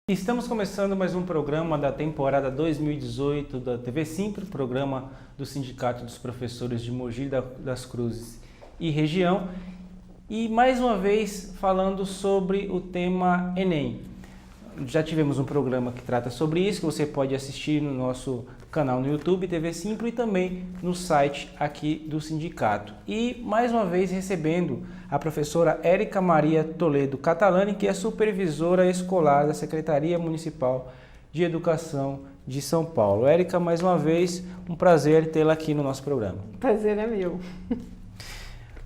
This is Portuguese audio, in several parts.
Estamos começando mais um programa da temporada 2018 da TV Simples, programa do Sindicato dos Professores de Mogi das Cruzes e região. E mais uma vez falando sobre o tema Enem. Já tivemos um programa que trata sobre isso, que você pode assistir no nosso canal no YouTube, TV Simples, e também no site aqui do sindicato. E mais uma vez recebendo a professora Érica Maria Toledo Catalani, que é supervisora escolar da Secretaria Municipal de Educação de São Paulo. Érica, mais uma vez, um prazer tê-la aqui no nosso programa. O prazer é meu.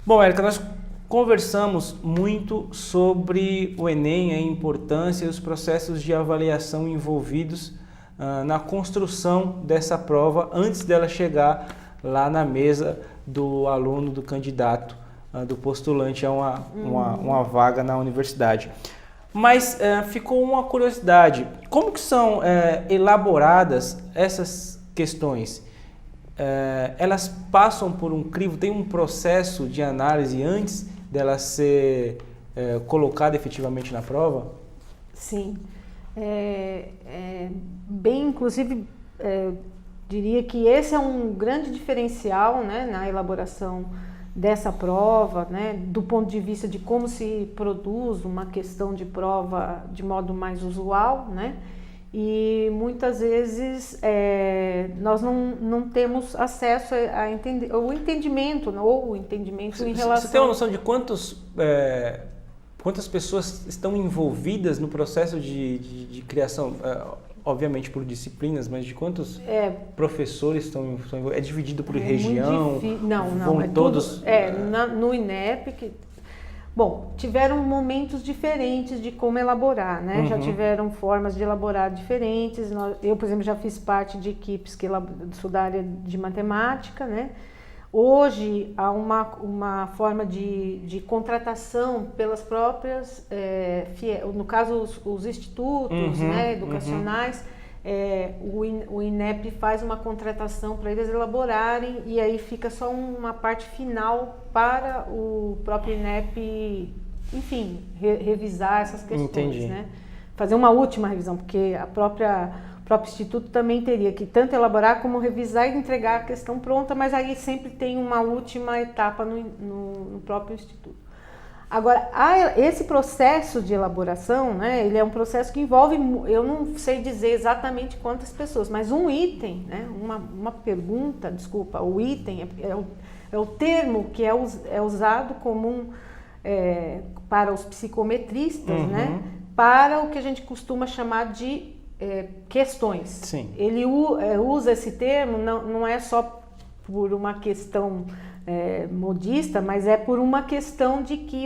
Bom, Érica, nós conversamos muito sobre o Enem, a importância e os processos de avaliação envolvidos na construção dessa prova antes dela chegar lá na mesa do aluno, do candidato, do postulante a uma vaga na universidade. Mas ficou uma curiosidade, como que são elaboradas essas questões? Elas passam por um crivo, tem um processo de análise antes dela ser colocada efetivamente na prova? Sim. Bem, inclusive, diria que esse é um grande diferencial, né, na elaboração dessa prova, né, do ponto de vista de como se produz uma questão de prova de modo mais usual, né? E muitas vezes nós não temos acesso ao entendimento, ou o entendimento em relação... Você tem uma noção de quantas pessoas estão envolvidas no processo de criação, obviamente por disciplinas, mas de quantos professores estão envolvidos? É dividido por região? Não, vão todos... No INEP... Bom, tiveram momentos diferentes de como elaborar, né? Já tiveram formas de elaborar diferentes. Eu, por exemplo, já fiz parte de equipes que sou da área de matemática, né? Hoje há uma forma de contratação pelas próprias, no caso os institutos, né, educacionais. O INEP faz uma contratação para eles elaborarem e aí fica só uma parte final para o próprio INEP, enfim, revisar essas questões. Entendi. Né? Fazer uma última revisão, porque o próprio instituto também teria que tanto elaborar como revisar e entregar a questão pronta, mas aí sempre tem uma última etapa no próprio instituto. Agora, esse processo de elaboração, né, ele é um processo que envolve, eu não sei dizer exatamente quantas pessoas, mas um item, né, uma pergunta, desculpa, o item é o termo que é usado comum para os psicometristas, né, para o que a gente costuma chamar de questões. Sim. Ele usa esse termo, não é só por uma questão modista, mas é por uma questão de que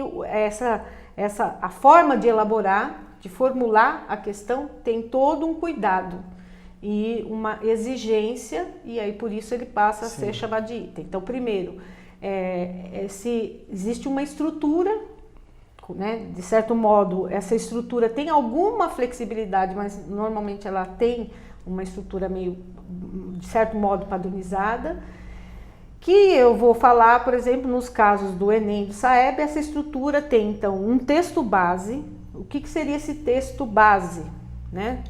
a forma de elaborar, de formular a questão tem todo um cuidado e uma exigência, e aí por isso ele passa a ser chamado de item. Então, primeiro, se existe uma estrutura, né, de certo modo, essa estrutura tem alguma flexibilidade, mas normalmente ela tem uma estrutura meio, de certo modo, padronizada, que eu vou falar, por exemplo, nos casos do Enem e do SAEB, essa estrutura tem, então, um texto base. O que seria esse texto base? Né?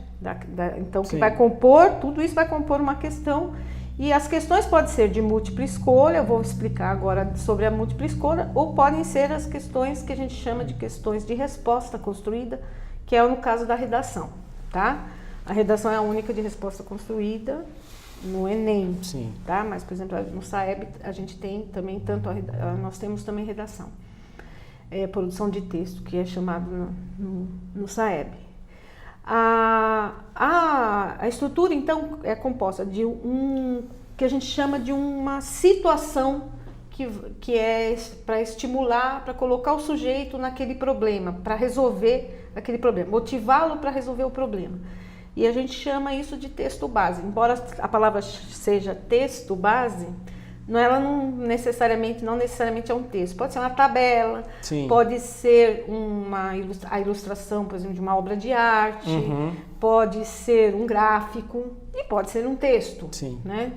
Então, que vai compor, tudo isso vai compor uma questão, e as questões podem ser de múltipla escolha, eu vou explicar agora sobre a múltipla escolha, ou podem ser as questões que a gente chama de questões de resposta construída, que é no caso da redação, tá? A redação é a única de resposta construída no Enem, tá? Mas, por exemplo, no SAEB a gente tem também nós temos também redação, produção de texto, que é chamado no SAEB. A estrutura, então, é composta de que a gente chama de uma situação que é para estimular, para colocar o sujeito naquele problema, para resolver aquele problema, motivá-lo para resolver o problema. E a gente chama isso de texto base. Embora a palavra seja texto base, ela não necessariamente é um texto. Pode ser uma tabela, pode ser a ilustração, por exemplo, de uma obra de arte, pode ser um gráfico e pode ser um texto. Né?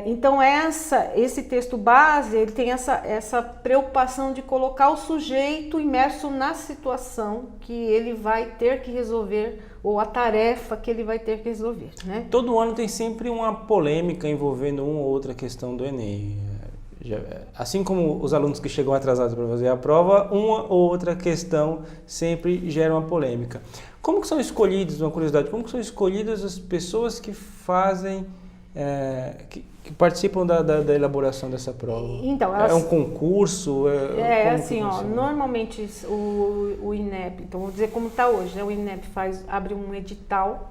Então esse texto base, ele tem essa preocupação de colocar o sujeito imerso na situação que ele vai ter que resolver, ou a tarefa que ele vai ter que resolver, né? Todo ano tem sempre uma polêmica envolvendo uma ou outra questão do Enem. Assim como os alunos que chegam atrasados para fazer a prova, uma ou outra questão sempre gera uma polêmica. Como que são escolhidos, uma curiosidade, como que são escolhidas as pessoas que fazem, que participam da elaboração dessa prova? Então, é um concurso? Normalmente o INEP, então vou dizer como está hoje, né? O INEP abre um edital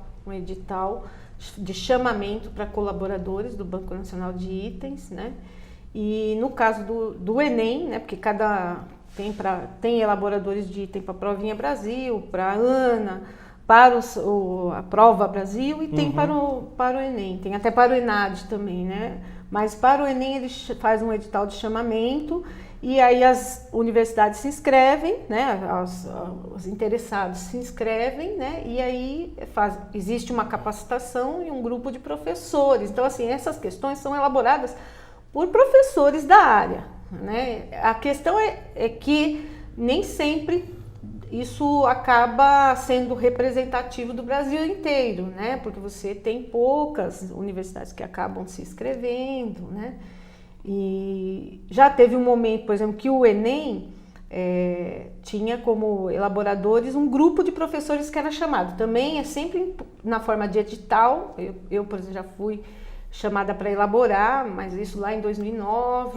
de chamamento para colaboradores do Banco Nacional de Itens, né? E no caso do Enem, né? Porque tem elaboradores de item para a Provinha Brasil, para a ANA, para a Prova Brasil e tem para o Enem, tem até para o ENAD também, né? Mas para o Enem ele faz um edital de chamamento e aí as universidades se inscrevem, né? Os interessados se inscrevem, né? E aí existe uma capacitação e um grupo de professores. Então, assim, essas questões são elaboradas por professores da área, né? A questão é que nem sempre isso acaba sendo representativo do Brasil inteiro, né? Porque você tem poucas universidades que acabam se inscrevendo, né? E já teve um momento, por exemplo, que o Enem tinha como elaboradores um grupo de professores que era chamado. Também é sempre na forma de edital. Eu por exemplo, já fui chamada para elaborar, mas isso lá em 2009,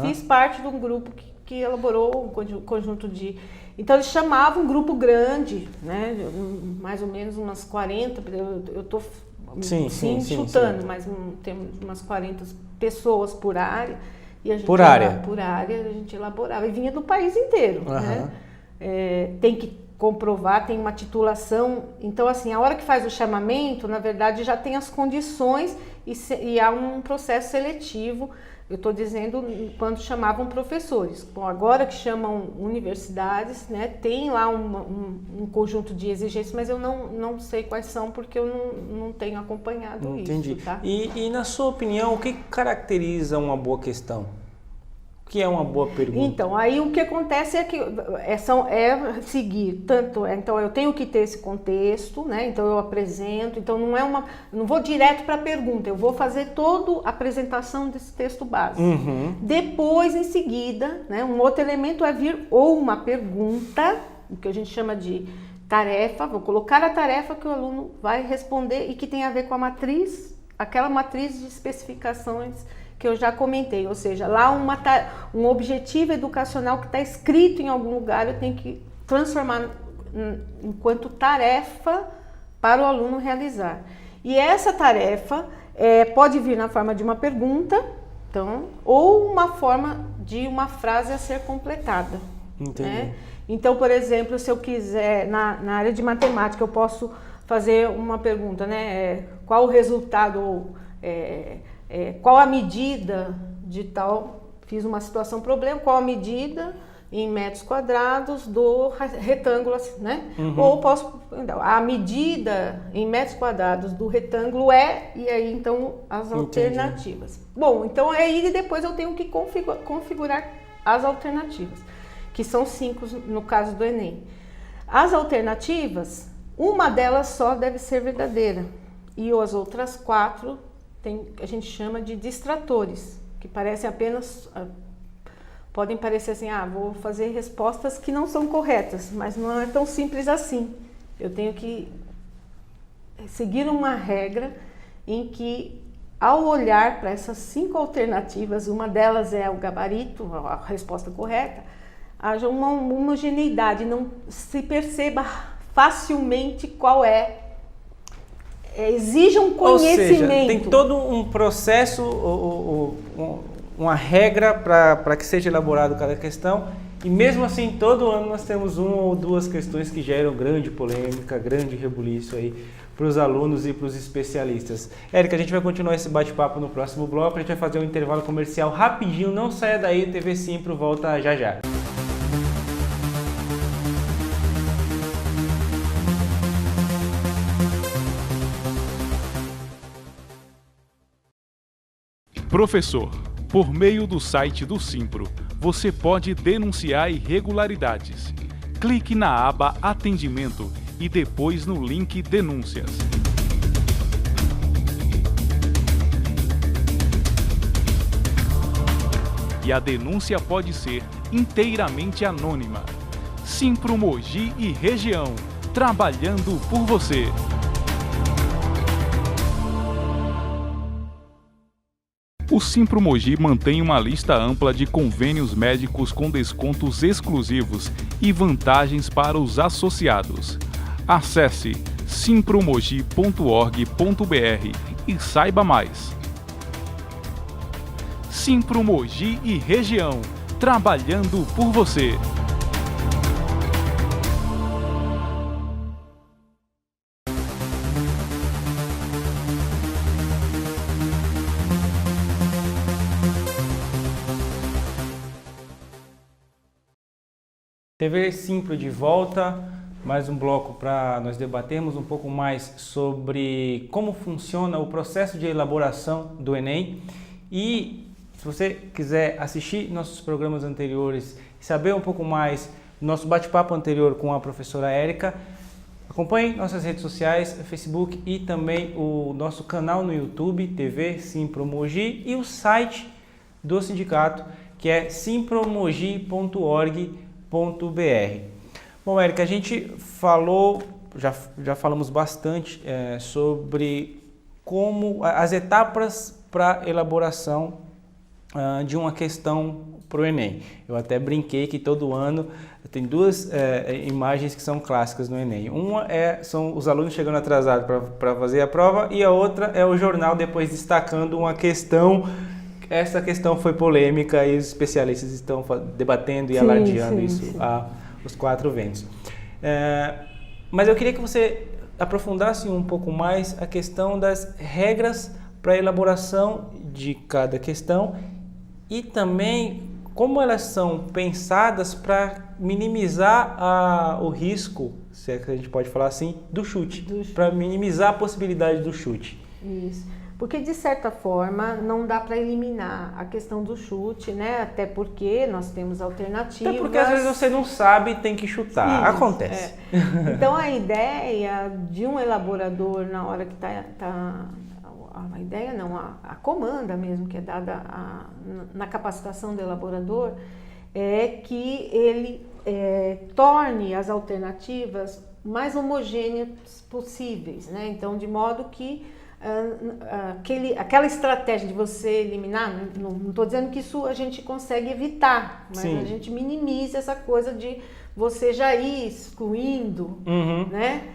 fiz parte de um grupo que elaborou um conjunto de... Então eles chamavam um grupo grande, né? Mais ou menos umas 40, eu estou chutando, mas temos umas 40 pessoas por área. E a gente por área a gente elaborava e vinha do país inteiro, né? Tem que comprovar, tem uma titulação. Então, assim, a hora que faz o chamamento, na verdade, já tem as condições e há um processo seletivo. Eu estou dizendo quando chamavam professores. Bom, agora que chamam universidades, né, tem lá um conjunto de exigências, mas eu não sei quais são porque eu não tenho acompanhado Entendi. isso. Tá? E na sua opinião, o que caracteriza uma boa questão? O que é uma boa pergunta? Então, aí o que acontece é que seguir tanto, então eu tenho que ter esse contexto, né? Então eu apresento, então não vou direto para a pergunta, eu vou fazer toda a apresentação desse texto básico. Depois, em seguida, né, um outro elemento é vir ou uma pergunta, o que a gente chama de tarefa, vou colocar a tarefa que o aluno vai responder e que tem a ver com a matriz, aquela matriz de especificações que eu já comentei, ou seja, lá um objetivo educacional que está escrito em algum lugar, eu tenho que transformar enquanto tarefa para o aluno realizar. E essa tarefa pode vir na forma de uma pergunta, então, ou uma forma de uma frase a ser completada. Entendi. Né? Então, por exemplo, se eu quiser, na área de matemática, eu posso fazer uma pergunta, né? Qual o resultado, qual a medida de tal, fiz uma situação problema, qual a medida em metros quadrados do retângulo, né? Ou posso, a medida em metros quadrados do retângulo e aí então as alternativas. Bom, então aí depois eu tenho que configurar as alternativas, que são 5 no caso do Enem. As alternativas, uma delas só deve ser verdadeira e as outras 4 a gente chama de distratores, que parecem apenas, podem parecer assim, vou fazer respostas que não são corretas, mas não é tão simples assim. Eu tenho que seguir uma regra em que, ao olhar para essas 5 alternativas, uma delas é o gabarito, a resposta correta, haja uma homogeneidade, não se perceba facilmente qual exija um conhecimento. Ou seja, tem todo um processo, uma regra para que seja elaborado cada questão, e mesmo assim todo ano nós temos 1 ou 2 questões que geram grande polêmica, grande rebuliço aí para os alunos e para os especialistas. Érica, a gente vai continuar esse bate-papo no próximo bloco, a gente vai fazer um intervalo comercial rapidinho, não saia daí, o TV Simpro volta já já. Professor, por meio do site do Simpro, você pode denunciar irregularidades. Clique na aba Atendimento e depois no link Denúncias. E a denúncia pode ser inteiramente anônima. Simpro Mogi e região, trabalhando por você. O Simpro Mogi mantém uma lista ampla de convênios médicos com descontos exclusivos e vantagens para os associados. Acesse simpromogi.org.br e saiba mais. Simpro Mogi e região, trabalhando por você. TV Simpro de volta, mais um bloco para nós debatermos um pouco mais sobre como funciona o processo de elaboração do Enem. E se você quiser assistir nossos programas anteriores e saber um pouco mais do nosso bate-papo anterior com a professora Érica, acompanhe nossas redes sociais, Facebook e também o nosso canal no YouTube, TV Simpro Mogi, e o site do sindicato, que é simpromogi.org.br. Bom, Érica, a gente falou, já falamos bastante sobre como as etapas para elaboração de uma questão para o Enem. Eu até brinquei que todo ano tem duas imagens que são clássicas no Enem. Uma são os alunos chegando atrasados para fazer a prova, e a outra é o jornal depois destacando uma questão. Essa questão foi polêmica e os especialistas estão debatendo e alardeando isso aos quatro ventos. Mas eu queria que você aprofundasse um pouco mais a questão das regras para a elaboração de cada questão e também como elas são pensadas para minimizar o risco, se é que a gente pode falar assim, do chute. Para minimizar a possibilidade do chute. Isso. Porque, de certa forma, não dá para eliminar a questão do chute, né? Até porque nós temos alternativas. Até porque, às vezes, você não sabe e tem que chutar. Isso, acontece. Então, a ideia de um elaborador, na hora que a ideia não, a comanda mesmo, que é dada na capacitação do elaborador, é que ele torne as alternativas mais homogêneas possíveis, né? Então, de modo que aquela estratégia de você eliminar, não estou dizendo que isso a gente consegue evitar, mas a gente minimiza essa coisa de você já ir excluindo, né?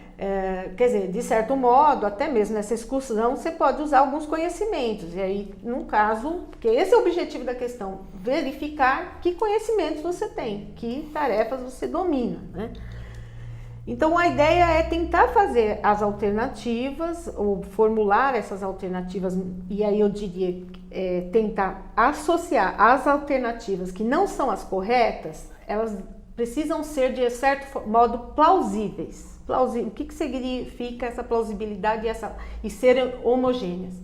Quer dizer, de certo modo, até mesmo nessa exclusão, você pode usar alguns conhecimentos. E aí, num caso, porque esse é o objetivo da questão, verificar que conhecimentos você tem, que tarefas você domina, né? Então, a ideia é tentar fazer as alternativas, ou formular essas alternativas, e aí eu diria tentar associar as alternativas que não são as corretas, elas precisam ser, de certo modo, plausíveis. O que significa essa plausibilidade e serem homogêneas?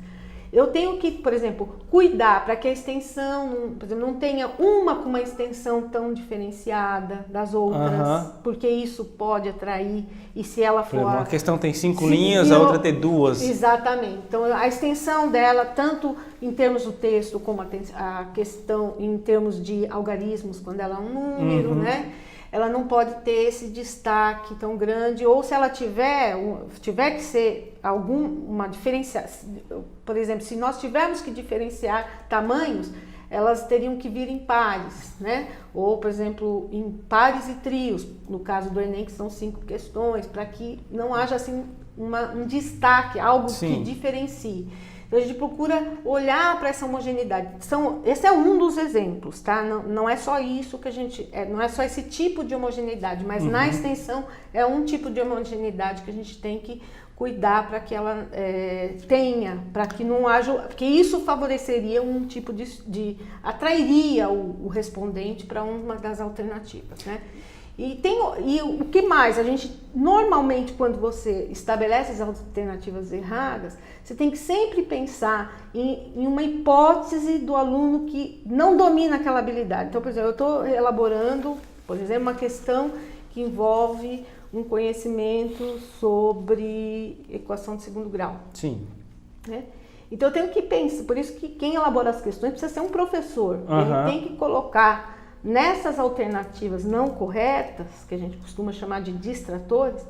Eu tenho que, por exemplo, cuidar para que a extensão, por exemplo, não tenha uma com uma extensão tão diferenciada das outras, porque isso pode atrair, e se ela for... Uma questão tem 5 linhas, a outra tem 2. Exatamente. Então, a extensão dela, tanto em termos do texto, como a questão em termos de algarismos, quando ela é um número, né? Ela não pode ter esse destaque tão grande, ou se ela tiver que ser uma diferenciação, por exemplo, se nós tivermos que diferenciar tamanhos, elas teriam que vir em pares, né? Ou, por exemplo, em pares e trios, no caso do Enem, que são 5 questões, para que não haja assim um destaque, algo que diferencie. Então, a gente procura olhar para essa homogeneidade. Esse é um dos exemplos, tá? Não é só isso que a gente... não é só esse tipo de homogeneidade, mas na extensão é um tipo de homogeneidade que a gente tem que cuidar para que ela tenha, para que não haja... Porque isso favoreceria um tipo de atrairia o respondente para uma das alternativas, né? E o que mais? A gente, normalmente, quando você estabelece as alternativas erradas, você tem que sempre pensar em uma hipótese do aluno que não domina aquela habilidade. Então, por exemplo, eu estou elaborando, por exemplo, uma questão que envolve um conhecimento sobre equação de segundo grau. Sim. Né? Então, eu tenho que pensar, por isso que quem elabora as questões precisa ser um professor. Ele tem que colocar nessas alternativas não corretas, que a gente costuma chamar de distratores,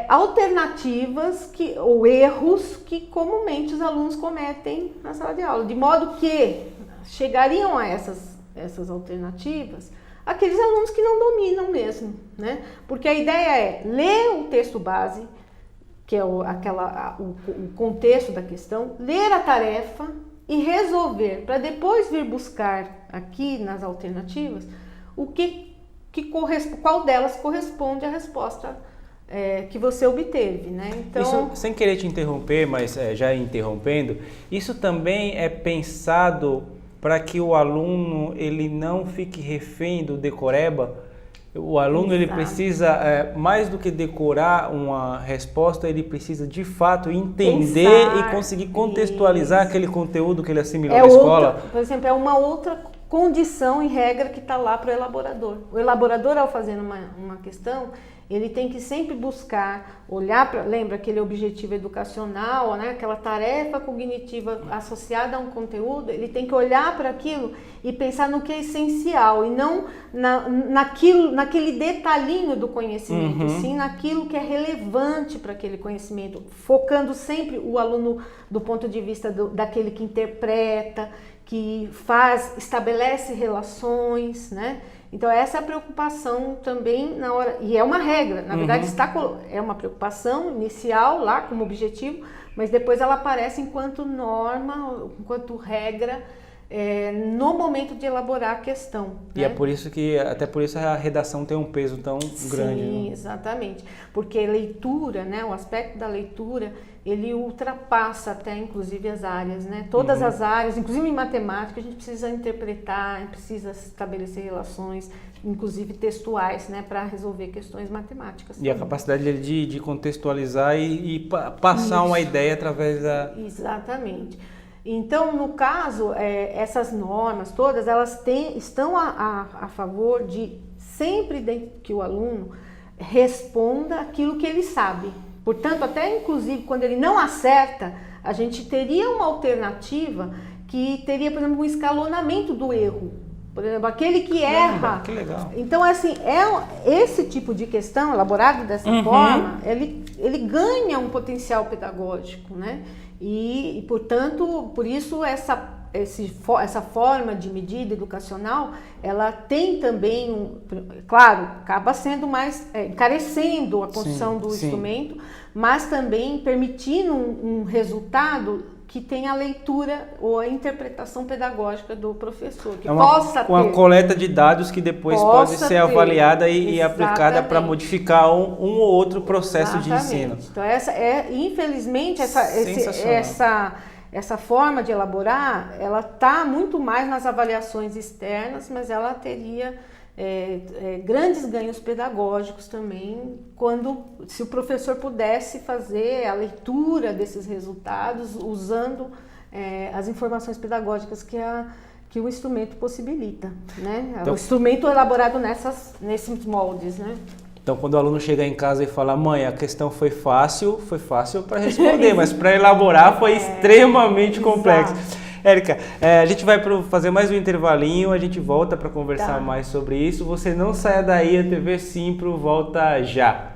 alternativas ou erros que comumente os alunos cometem na sala de aula, de modo que chegariam a essas alternativas aqueles alunos que não dominam mesmo, né? Porque a ideia é ler o texto base, que é o contexto da questão, ler a tarefa e resolver, para depois vir buscar aqui nas alternativas qual delas corresponde à resposta que você obteve, né? Então, isso, sem querer te interromper, mas já interrompendo, isso também é pensado para que o aluno ele não fique refém do decoreba. O aluno ele precisa, mais do que decorar uma resposta, ele precisa de fato entender e conseguir contextualizar aquele conteúdo que ele assimilou na escola. Por exemplo, é uma outra condição e regra que está lá para o elaborador. O elaborador, ao fazer uma questão, ele tem que sempre buscar, olhar para, lembra aquele objetivo educacional, né? Aquela tarefa cognitiva associada a um conteúdo, ele tem que olhar para aquilo e pensar no que é essencial e não naquele detalhinho do conhecimento, sim naquilo que é relevante para aquele conhecimento, focando sempre o aluno do ponto de vista daquele que interpreta, que estabelece relações, né? Então essa é a preocupação também na hora, e é uma regra, na verdade é uma preocupação inicial lá como objetivo, mas depois ela aparece enquanto norma, enquanto regra, no momento de elaborar a questão. E né? Até por isso a redação tem um peso tão grande. Sim, né? Exatamente, porque leitura, né, o aspecto da leitura, ele ultrapassa até inclusive as áreas, né? Todas as áreas, inclusive em matemática, a gente precisa interpretar, precisa estabelecer relações, inclusive textuais, né, para resolver questões matemáticas. E também. a capacidade dele de contextualizar e passar uma ideia através da... Exatamente. Então, no caso, essas normas todas, elas estão a favor de sempre que o aluno responda aquilo que ele sabe. Portanto, até inclusive quando ele não acerta, a gente teria uma alternativa que teria, por exemplo, um escalonamento do erro. Por exemplo, aquele que erra. Que legal. Então, assim, esse tipo de questão, elaborado dessa forma, ele ganha um potencial pedagógico, né? E portanto, por isso essa forma de medida educacional, ela tem também, claro, acaba sendo mais, encarecendo a construção do instrumento, mas também permitindo um resultado que tenha a leitura ou a interpretação pedagógica do professor, que possa ter. Uma coleta de dados que depois pode ser avaliada e aplicada para modificar um ou outro processo de ensino. Então infelizmente, essa forma de elaborar, ela está muito mais nas avaliações externas, mas ela teria grandes ganhos pedagógicos também, se o professor pudesse fazer a leitura desses resultados usando as informações pedagógicas que o instrumento possibilita, né? Então, o instrumento elaborado nesses moldes, né? Então, quando o aluno chega em casa e fala, mãe, a questão foi fácil para responder, mas para elaborar foi extremamente complexo. Érica, a gente vai fazer mais um intervalinho, a gente volta para conversar mais sobre isso. Você não saia daí, a TV Simpro volta já.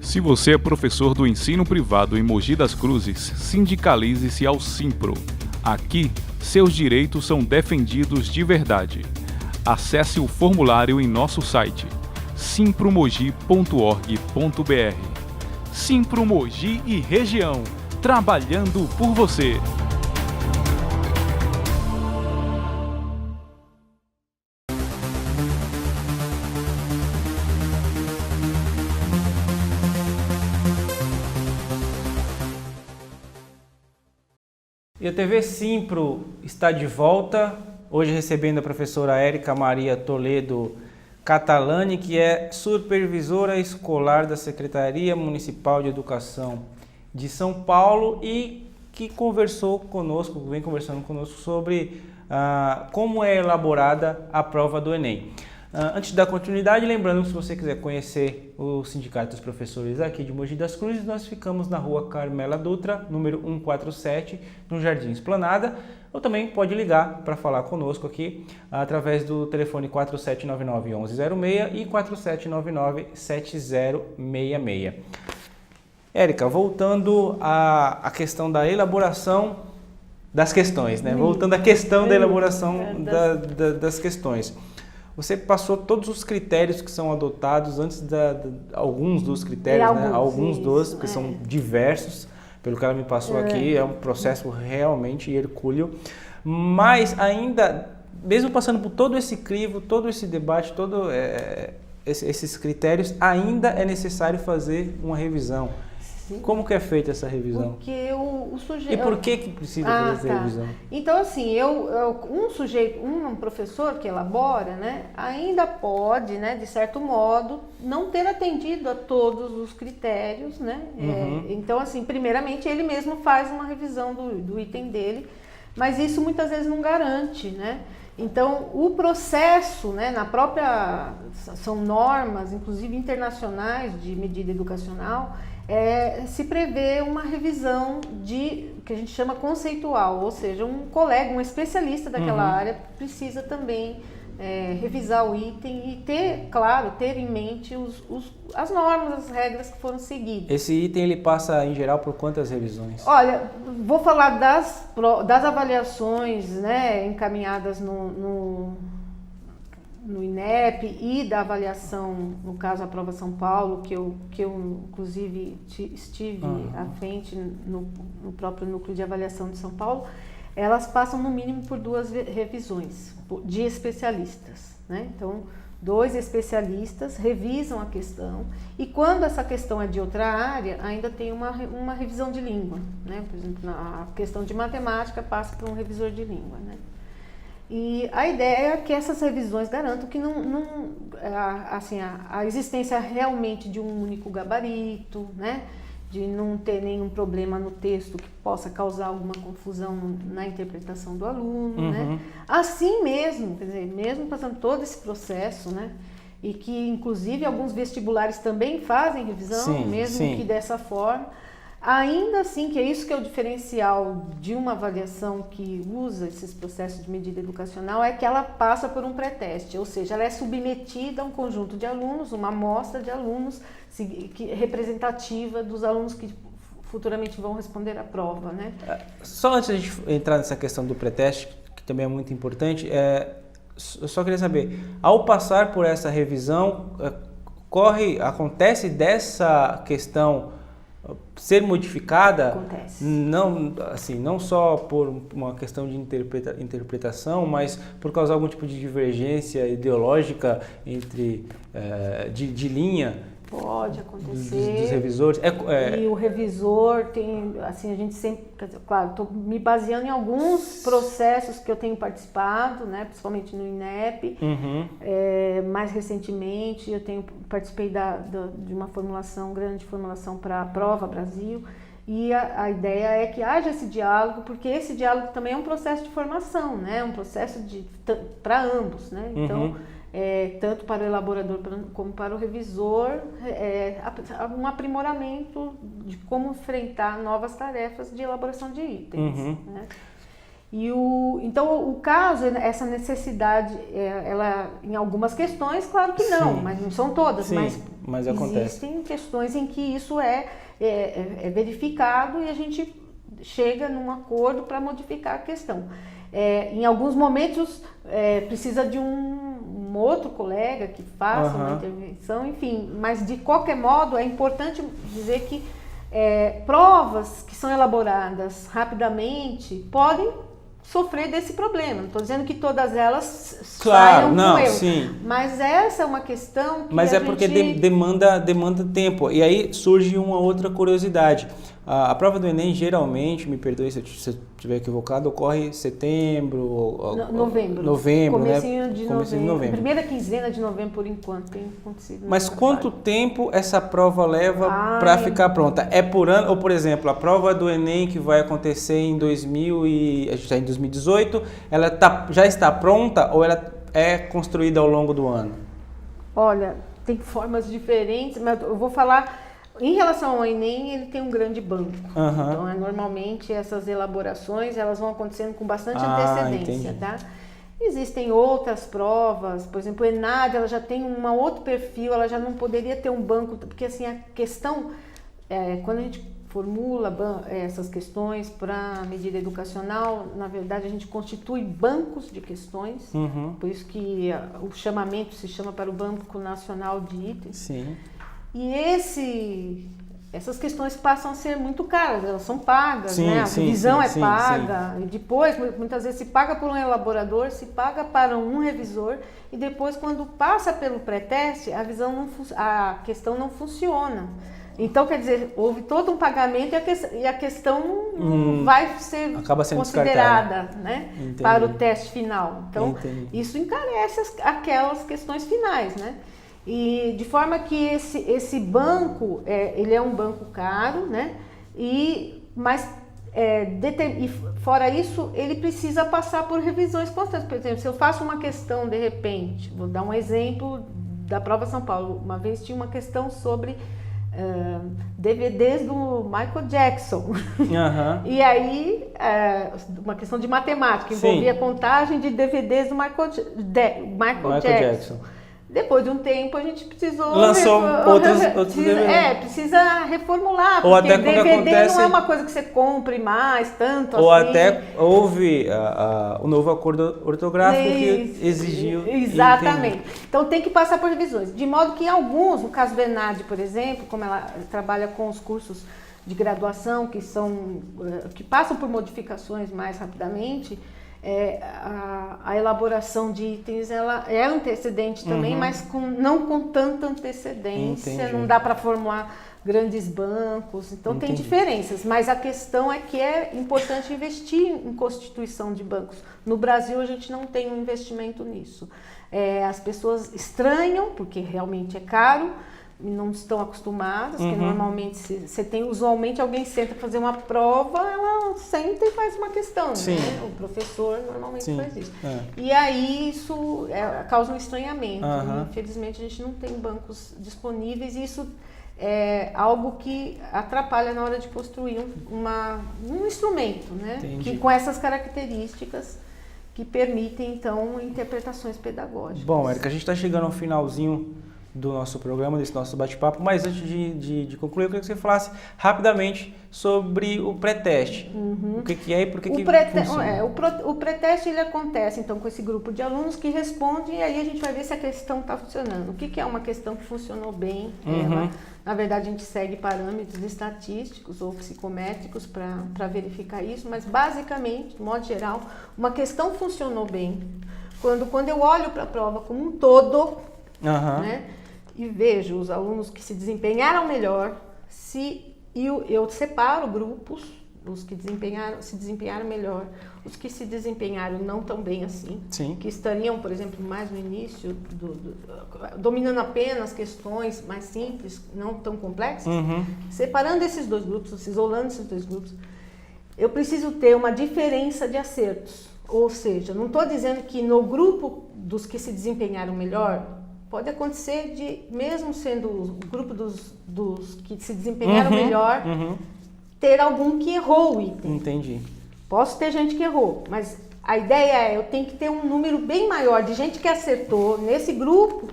Se você é professor do ensino privado em Mogi das Cruzes, sindicalize-se ao Simpro. Aqui, seus direitos são defendidos de verdade. Acesse o formulário em nosso site simpromogi.org.br. Simpro Mogi e região, trabalhando por você. E a TV Simpro está de volta, hoje recebendo a professora Érica Maria Toledo Catalani, que é supervisora escolar da Secretaria Municipal de Educação de São Paulo e que vem conversando conosco sobre como é elaborada a prova do Enem. Antes da continuidade, lembrando que se você quiser conhecer o Sindicato dos Professores aqui de Mogi das Cruzes, nós ficamos na rua Carmela Dutra, número 147, no Jardim Esplanada, ou também pode ligar para falar conosco aqui através do telefone 4799-1106 e 4799-7066. Érica, voltando à questão da elaboração das questões, né? Voltando à questão da elaboração das questões. Você passou todos os critérios que são adotados antes alguns dos critérios, né? Alguns dos, que são diversos, pelo que ela me passou aqui, é um processo realmente hercúleo, mas ainda, mesmo passando por todo esse crivo, todo esse debate, todos esses critérios, ainda é necessário fazer uma revisão. Sim. Como que é feita essa revisão? Porque o sujeito... E por que precisa fazer essa revisão? Então, assim, um professor que elabora, né, ainda pode, né, de certo modo, não ter atendido a todos os critérios, né? Então, assim, primeiramente, ele mesmo faz uma revisão do item dele, mas isso muitas vezes não garante, né? Então, o processo, né, são normas, inclusive internacionais de medida educacional, se prevê uma revisão que a gente chama conceitual, ou seja, um colega, um especialista daquela área precisa também revisar o item e ter em mente as normas, as regras que foram seguidas. Esse item ele passa em geral por quantas revisões? Olha, vou falar das avaliações, né, encaminhadas no INEP e da avaliação, no caso a Prova São Paulo, que eu inclusive estive à frente no próprio núcleo de avaliação de São Paulo, elas passam no mínimo por 2 revisões de especialistas, né? Então, 2 especialistas revisam a questão e quando essa questão é de outra área, ainda tem uma revisão de língua, né? Por exemplo, a questão de matemática passa por um revisor de língua, né? E a ideia é que essas revisões garantam que a existência realmente de um único gabarito, né? De não ter nenhum problema no texto que possa causar alguma confusão na interpretação do aluno, né? Assim mesmo, quer dizer, mesmo passando todo esse processo, né? E que inclusive alguns vestibulares também fazem revisão, que dessa forma. Ainda assim, que é isso que é o diferencial de uma avaliação que usa esses processos de medida educacional, é que ela passa por um pré-teste, ou seja, ela é submetida a um conjunto de alunos, uma amostra de alunos representativa dos alunos que futuramente vão responder à prova, né? Só antes de a gente entrar nessa questão do pré-teste, que também é muito importante, eu só queria saber, ao passar por essa revisão, acontece dessa questão ser modificada? Acontece. Não só por uma questão de interpretação, mas por causa de algum tipo de divergência ideológica de linha? Pode acontecer. Dos revisores. E o revisor tem, assim, a gente sempre, claro, estou me baseando em alguns processos que eu tenho participado, né, principalmente no INEP. Mais recentemente eu participei de uma grande formulação para a Prova Brasil. E a ideia é que haja esse diálogo, porque esse diálogo também é um processo de formação, né, um processo para ambos, né. Então, tanto para o elaborador como para o revisor, um aprimoramento de como enfrentar novas tarefas de elaboração de itens. Né? Então, o caso, essa necessidade, ela, em algumas questões, claro que não, mas não são todas, mas existem questões em que isso é verificado e a gente chega num acordo para modificar a questão. Em alguns momentos precisa de um outro colega que faça uma intervenção, enfim, mas de qualquer modo é importante dizer que provas que são elaboradas rapidamente podem sofrer desse problema. Não estou dizendo que todas elas saiam com erro, mas essa é uma questão que porque demanda tempo. E aí surge uma outra curiosidade. A prova do Enem, geralmente, me perdoe se eu estiver equivocado, ocorre em setembro... Novembro. Novembro, Comecinho né? de Comecinho de novembro. Primeira quinzena de novembro, por enquanto, tem acontecido. Mas quanto tempo essa prova leva para ficar pronta? É por ano? Ou, por exemplo, a prova do Enem que vai acontecer em a gente está em 2018, ela já está pronta ou ela é construída ao longo do ano? Olha, tem formas diferentes, mas eu vou falar... Em relação ao Enem, ele tem um grande banco. Então, normalmente, essas elaborações elas vão acontecendo com bastante antecedência, entendi. tá? Existem outras provas, por exemplo, o ENAD, ela já tem um outro perfil, ela já não poderia ter um banco, porque assim, a questão, quando a gente formula essas questões para medida educacional, na verdade, a gente constitui bancos de questões, por isso que o chamamento se chama para o Banco Nacional de Itens. Sim. E essas questões passam a ser muito caras, elas são pagas, né? A revisão é paga, e depois, muitas vezes, se paga por um elaborador, se paga para um revisor, e depois, quando passa pelo pré-teste, a questão não funciona. Então, quer dizer, houve todo um pagamento e a questão vai ser acaba sendo considerada, né, para o teste final. Então, isso encarece aquelas questões finais, né? E de forma que esse banco, ele é um banco caro, né? Mas fora isso, ele precisa passar por revisões constantes. Por exemplo, se eu faço uma questão, de repente, vou dar um exemplo da prova São Paulo. Uma vez tinha uma questão sobre DVDs do Michael Jackson. E aí, uma questão de matemática, envolvia contagem de DVDs do Michael Jackson. Depois de um tempo a gente precisou... Lançou outros DVDs. Precisa reformular, ou porque até DVD acontece... não é uma coisa que você compre mais, tanto ou assim. Ou até houve o novo acordo ortográfico que exigiu... Exatamente. Então tem que passar por revisões. De modo que alguns, no caso do ENAD, por exemplo, como ela trabalha com os cursos de graduação que passam por modificações mais rapidamente... a elaboração de itens ela é antecedente também, mas não com tanta antecedência, não dá para formular grandes bancos, então tem diferenças, mas a questão é que é importante investir em constituição de bancos. No Brasil a gente não tem um investimento nisso. As pessoas estranham, porque realmente é caro, não estão acostumadas, que normalmente usualmente alguém senta para fazer uma prova, ela senta e faz uma questão, né? O professor normalmente faz isso. E aí isso causa um estranhamento. Infelizmente a gente não tem bancos disponíveis e isso é algo que atrapalha na hora de construir um instrumento, né? Que, com essas características que permitem então interpretações pedagógicas. Bom, Érica, a gente está chegando ao finalzinho do nosso programa, desse nosso bate-papo, mas antes de concluir, eu queria que você falasse rapidamente sobre o pré-teste. O que é e por que funciona? O pré-teste ele acontece então com esse grupo de alunos que respondem e aí a gente vai ver se a questão está funcionando. O que é uma questão que funcionou bem? Na verdade, a gente segue parâmetros estatísticos ou psicométricos para verificar isso, mas basicamente, de modo geral, uma questão funcionou bem quando eu olho para a prova como um todo, né? E vejo os alunos que se desempenharam melhor, eu separo grupos, os que se desempenharam melhor, os que se desempenharam não tão bem assim, que estariam, por exemplo, mais no início, dominando apenas questões mais simples, não tão complexas, separando esses dois grupos, isolando esses dois grupos, eu preciso ter uma diferença de acertos, ou seja, não estou dizendo que no grupo dos que se desempenharam melhor, pode acontecer mesmo sendo o grupo dos que se desempenharam melhor, ter algum que errou o item. Entendi. Posso ter gente que errou, mas a ideia eu tenho que ter um número bem maior de gente que acertou nesse grupo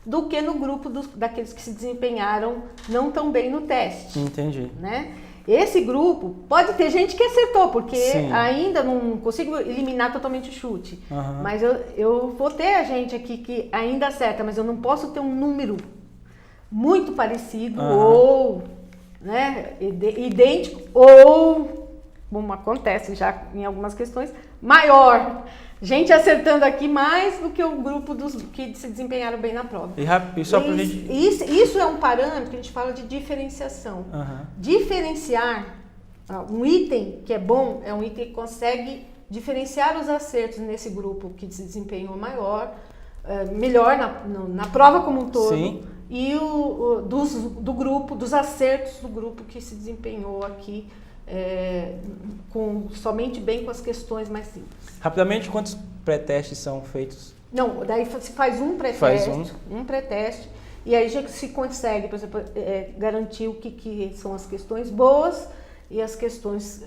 do que no grupo daqueles que se desempenharam não tão bem no teste. Entendi. Né? Esse grupo pode ter gente que acertou, porque ainda não consigo eliminar totalmente o chute. Mas eu vou ter a gente aqui que ainda acerta, mas eu não posso ter um número muito parecido ou idêntico ou como acontece já em algumas questões, maior. Gente acertando aqui mais do que o grupo dos que se desempenharam bem na prova. E só pra gente... Isso é um parâmetro que a gente fala de diferenciação. Diferenciar um item que é bom é um item que consegue diferenciar os acertos nesse grupo que se desempenhou melhor na prova como um todo. Sim. E dos acertos do grupo que se desempenhou aqui somente bem com as questões mais simples. Rapidamente, quantos pré-testes são feitos? Não, daí se faz um pré-teste, um pré-teste, e aí já se consegue, por exemplo, garantir o que são as questões boas e as questões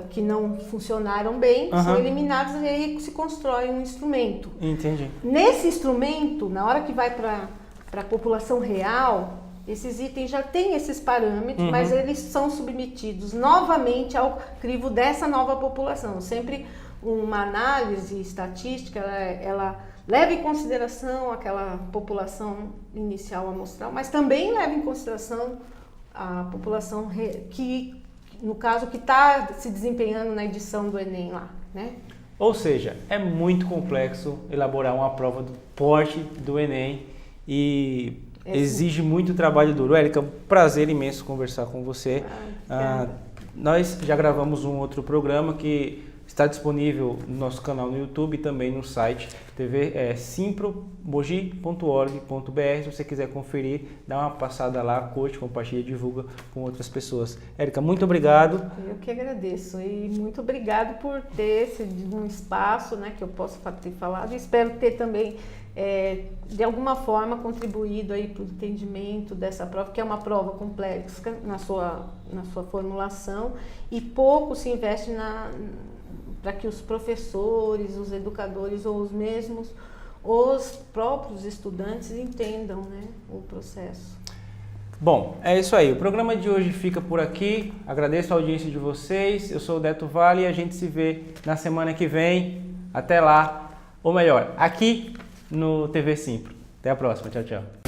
que não funcionaram bem, são eliminadas, e aí se constrói um instrumento. Entendi. Nesse instrumento, na hora que vai para a população real, esses itens já têm esses parâmetros, mas eles são submetidos novamente ao crivo dessa nova população. Sempre uma análise estatística, ela leva em consideração aquela população inicial amostral, mas também leva em consideração a população que, no caso, que está se desempenhando na edição do Enem lá, né? Ou seja, é muito complexo elaborar uma prova do porte do Enem e exige muito trabalho duro. Érica, prazer imenso conversar com você. Nós já gravamos um outro programa que está disponível no nosso canal no YouTube e também no site simpromogi.org.br. Se você quiser conferir, dá uma passada lá, curte, compartilha, divulga com outras pessoas. Érica, muito obrigado. Eu que agradeço e muito obrigado por ter um espaço, né, que eu possa ter falado. Espero ter também de alguma forma contribuído aí para o entendimento dessa prova, que é uma prova complexa na sua formulação e pouco se investe para que os professores, os educadores ou os próprios estudantes entendam, né, o processo. Bom, é isso aí. O programa de hoje fica por aqui. Agradeço a audiência de vocês. Eu sou o Deto Vale e a gente se vê na semana que vem. Até lá. Ou melhor, aqui no TV Simpro. Até a próxima. Tchau, tchau.